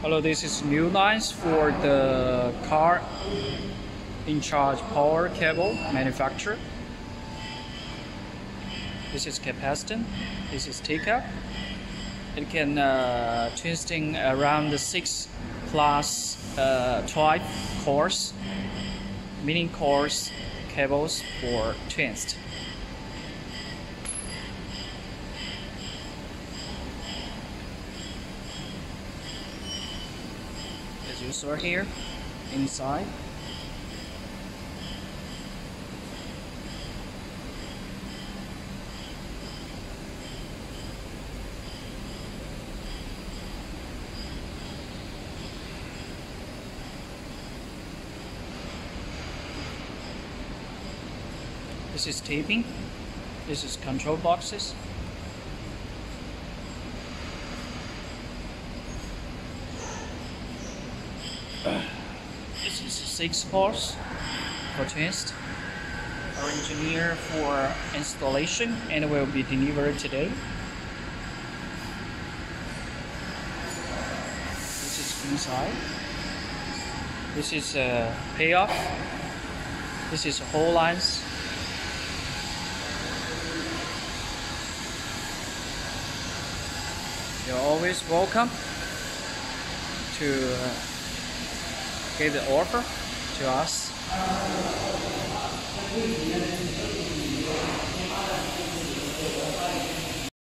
Hello, this is new lines for the car in charge power cable manufacturer. This is capacitor. This is take-up. It can twisting around the 6 plus 12 cores, mini cores cables for twist. As you saw here, inside. This is taping. This is control boxes. This is 6 cores for twist. Our engineer for installation and will be delivered today. This is inside. This is payoff. This is whole lines. You're always welcome to give the offer to us.